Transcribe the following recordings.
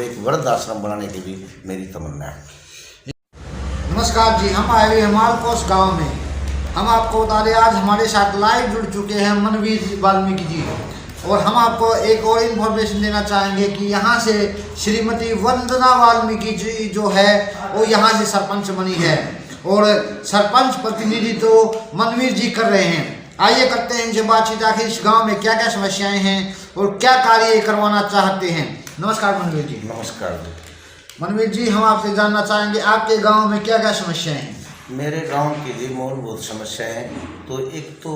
और एक वृद्धाश्रम बनाने की भी मेरी तमन्ना है। नमस्कार जी, हम आए हुए हैं मालकोस गांव में। हम आपको बता दें, आज हमारे साथ लाइव जुड़ चुके हैं मनवीर वाल्मीकि जी, और हम आपको एक और इन्फॉर्मेशन देना चाहेंगे कि यहाँ से श्रीमती वंदना वाल्मीकि जी जो है वो यहाँ से सरपंच बनी है, और सरपंच प्रतिनिधित्व तो मनवीर जी कर रहे हैं। आइए करते हैं इनसे बातचीत, आखिर इस गांव में क्या क्या समस्याएं हैं और क्या कार्य करवाना चाहते हैं। नमस्कार मनवीर जी। नमस्कार जी। मनवीर जी, हम आपसे जानना चाहेंगे आपके गांव में क्या क्या समस्याएं हैं। मेरे गांव की जी मूलभूत समस्याएं हैं, तो एक तो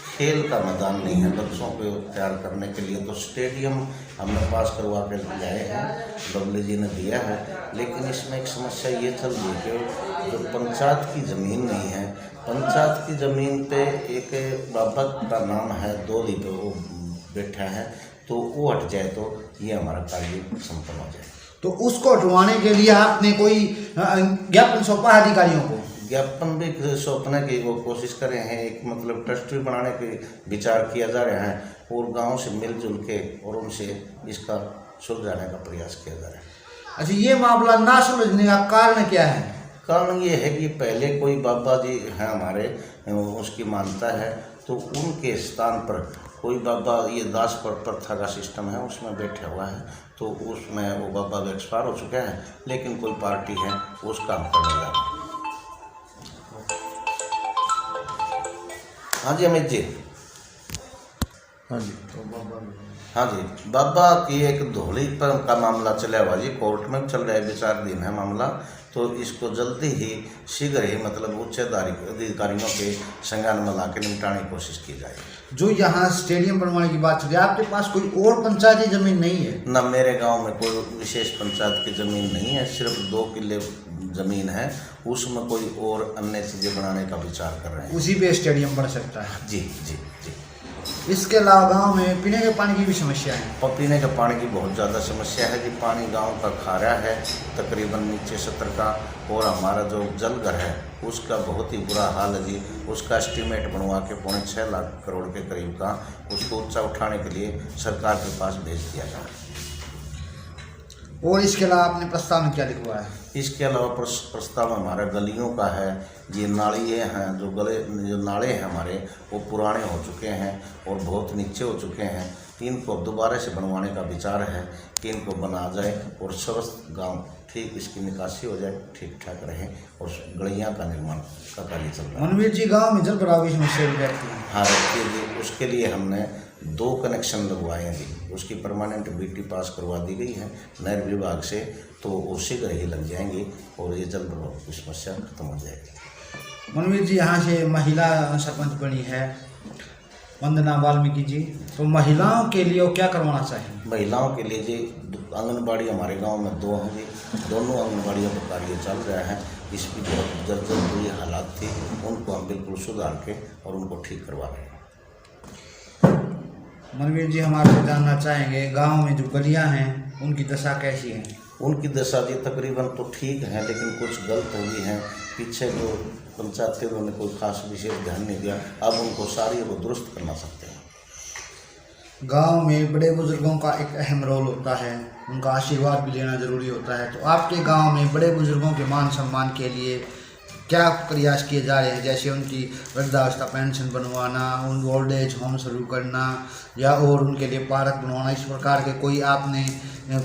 खेल का मैदान नहीं है बच्चों को तैयार करने के लिए, तो स्टेडियम हमने पास करवा के लाए हैं, डब्ल्यू जी ने दिया है। लेकिन इसमें एक समस्या ये चल रही है कि जो पंचायत की ज़मीन नहीं है, पंचायत की ज़मीन पे एक बाबा का नाम है, 2 ली पे वो बैठा है, तो वो हट जाए तो ये हमारा कार्य संपन्न हो जाए। तो उसको हटवाने के लिए आपने कोई ज्ञापन सौंपा है अधिकारियों को? ज्ञापन भी सौंपने की वो कोशिश कर रहे हैं, एक मतलब ट्रस्ट भी बनाने के विचार किया जा रहा है, और गांव से मिलजुल के और उनसे इसका सुलझाने का प्रयास किया जा रहा है। अच्छा, ये मामला ना सुलझने का कारण क्या है? कारण ये है कि पहले कोई बाबा जी हैं हमारे, उसकी मान्यता है, तो उनके स्थान पर कोई बाबा, ये दास प्रथा का सिस्टम है, उसमें बैठा हुआ है, तो उसमें वो बाबा भी एक्सपायर हो चुके हैं, लेकिन कोई पार्टी है उस काम करने जा रही है। हाँ जी अमित जी। हाँ जी। हाँ जी, बाबा की एक धोली पर का मामला चला हुआ जी, कोर्ट में चल रहा है, विचाराधीन है मामला, तो इसको जल्दी ही शीघ्र ही मतलब उच्च अधिकारियों के संज्ञान में ला के निपटाने की कोशिश की जाए। जो यहाँ स्टेडियम बनवाने की बात चल रही है, आपके पास कोई और पंचायती जमीन नहीं है? न मेरे गांव में कोई विशेष पंचायत की ज़मीन नहीं है, सिर्फ 2 किले ज़मीन है, उसमें कोई और अन्य चीज़ें बनाने का विचार कर रहे हैं। उसी पे स्टेडियम बन सकता है? जी जी जी। इसके अलावा गांव में पीने के पानी की भी समस्या है? और पीने के पानी की बहुत ज़्यादा समस्या है कि पानी गांव का खारा है, तकरीबन नीचे 70 का, और हमारा जो जलघर है उसका बहुत ही बुरा हाल है जी। उसका एस्टीमेट बनवा के 6.25 लाख करोड़ के करीब का, उसको ऊंचा उठाने के लिए सरकार के पास भेज दिया जा रहा है। और इसके अलावा आपने प्रस्ताव में क्या लिखवा है? इसके अलावा प्रस्ताव हमारा गलियों का है, ये नालियाँ हैं, जो नाले हैं हमारे वो पुराने हो चुके हैं और बहुत नीचे हो चुके हैं, इनको दोबारा से बनवाने का विचार है कि इनको बना जाए और स्वस्थ गांव ठीक इसकी निकासी हो जाए, ठीक ठाक रहे, और गलियाँ का निर्माण का कार्य चल रहा है। मनवीर जी, गाँव में जल भराव की समस्या भी रहती है? हाँ रखिए जी, उसके लिए हमने 2 कनेक्शन लगवाए हैं जी, उसकी परमानेंट बीटी पास करवा दी गई है नहर विभाग से, तो वो शीघ्र ही लग जाएंगी और ये जल भराव की समस्या खत्म हो जाएगी। मनवीर जी, यहाँ से महिला सरपंच बनी है वंदना वाल्मीकि जी, तो महिलाओं के लिए वो क्या करवाना चाहिए? महिलाओं के लिए जी आंगनबाड़ी हमारे गांव में 2 हैं जी, दोनों आंगनबाड़ियों का कार्य चल रहा है। इसकी बहुत जर्जर हुई हालात थी, उनको हम बिल्कुल सुधार के और उनको ठीक करवा रहे हैं। मनवीर जी, हम आपसे जानना चाहेंगे, गांव में जो गलियां हैं उनकी दशा कैसी है? उनकी दशा जी तकरीबन तो ठीक है, लेकिन कुछ गलत हो गई हैं, पीछे जो पंचायत थे उन्होंने कोई खास विशेष ध्यान नहीं दिया, अब उनको सारी को दुरुस्त करना सकते हैं। गांव में बड़े बुजुर्गों का एक अहम रोल होता है, उनका आशीर्वाद भी लेना जरूरी होता है, तो आपके गांव में बड़े बुजुर्गों के मान सम्मान के लिए क्या प्रयास किए जा रहे हैं? जैसे उनकी वृद्धावस्था पेंशन बनवाना, उन ओल्ड एज होम शुरू करना, या और उनके लिए पार्क बनवाना, इस प्रकार के कोई आपने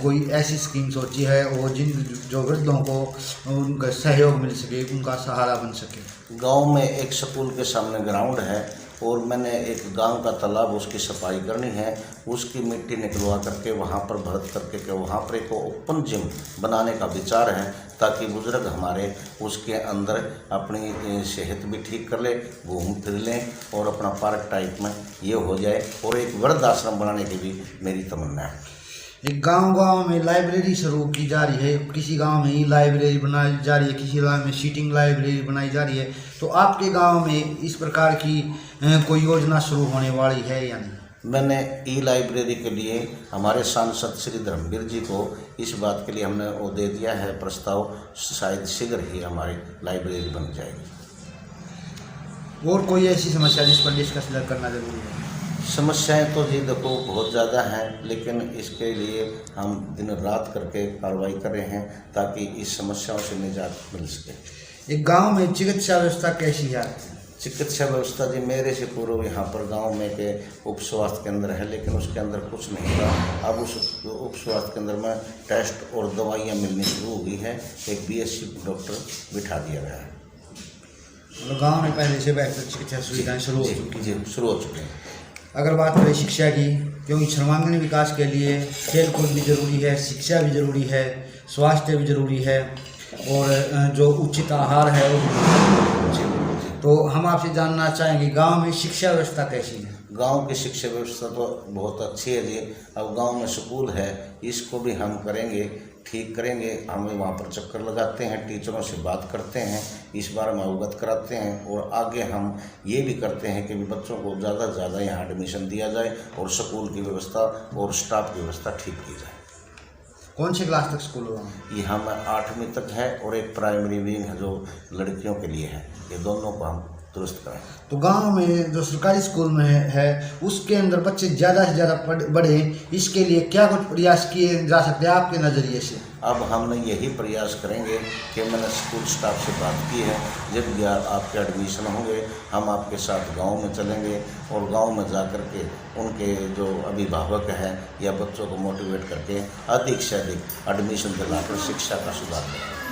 कोई ऐसी स्कीम सोची है और जिन जो वृद्धों को उनका सहयोग मिल सके, उनका सहारा बन सके? गांव में एक स्कूल के सामने ग्राउंड है, और मैंने एक गांव का तालाब उसकी सफाई करनी है, उसकी मिट्टी निकलवा करके वहां पर भरत करके के वहां पर एक ओपन जिम बनाने का विचार है, ताकि बुजुर्ग हमारे उसके अंदर अपनी सेहत भी ठीक कर ले, घूम फिर लें और अपना पार्क टाइप में ये हो जाए, और एक वृद्धाश्रम बनाने की भी मेरी तमन्ना है। एक गांव में लाइब्रेरी शुरू की जा रही है, किसी गांव में ही लाइब्रेरी बनाई जा रही है, किसी गांव में सीटिंग लाइब्रेरी बनाई जा रही है, तो आपके गांव में इस प्रकार की कोई योजना शुरू होने वाली है या नहीं? मैंने ई लाइब्रेरी के लिए हमारे सांसद श्री धर्मवीर जी को इस बात के लिए हमने वो दे दिया है प्रस्ताव, शायद शीघ्र ही हमारी लाइब्रेरी बन जाएगी। और कोई ऐसी समस्या जिस पर डिस्कस करना जरूरी है? समस्याएं तो जी देखो बहुत ज़्यादा हैं, लेकिन इसके लिए हम दिन रात करके कार्रवाई कर रहे हैं ताकि इस समस्याओं से निजात मिल सके। एक गांव में चिकित्सा व्यवस्था कैसी है? चिकित्सा व्यवस्था जी मेरे से पूर्व यहाँ पर गांव में के उप स्वास्थ्य केंद्र है, लेकिन उसके अंदर कुछ नहीं था। अब उस उप स्वास्थ्य केंद्र में टेस्ट और दवाइयाँ मिलनी शुरू हुई हैं। एक BSc डॉक्टर बिठा दिया गया है। मतलब गांव में पहले से बेहतर चिकित्सा सुविधाएं शुरू हो चुकी हैं। जी शुरू हो चुके हैं। अगर बात करें शिक्षा की, क्योंकि सर्वांगीण विकास के लिए खेल कूद भी जरूरी है, शिक्षा भी जरूरी है, स्वास्थ्य भी जरूरी है और जो उचित आहार है वो भी जरूरी है। तो हम आपसे जानना चाहेंगे गांव में शिक्षा व्यवस्था कैसी है? गांव की शिक्षा व्यवस्था तो बहुत अच्छी है जी। अब गांव में स्कूल है, इसको भी हम करेंगे, ठीक करेंगे। हम वहाँ पर चक्कर लगाते हैं, टीचरों से बात करते हैं, इस बारे में अवगत कराते हैं और आगे हम ये भी करते हैं कि बच्चों को ज़्यादा से ज़्यादा यहाँ एडमिशन दिया जाए और स्कूल की व्यवस्था और स्टाफ की व्यवस्था ठीक की जाए। कौन सी क्लास तक स्कूल हुआ? यहाँ में 8वीं तक है और एक प्राइमरी विंग है जो लड़कियों के लिए है। ये दोनों को हम दुरुस्त करें। तो गांव में जो सरकारी स्कूल में है उसके अंदर बच्चे ज़्यादा से ज़्यादा बढ़े, इसके लिए क्या कुछ प्रयास किए जा सकते हैं आपके नज़रिए से? अब हमने यही प्रयास करेंगे कि मैंने स्कूल स्टाफ से बात की है, जब भी आपके एडमिशन होंगे हम आपके साथ गांव में चलेंगे और गांव में जा कर के उनके जो अभिभावक हैं या बच्चों को मोटिवेट करके अधिक से अधिक एडमिशन दिलाकर शिक्षा का सुधार करेंगे।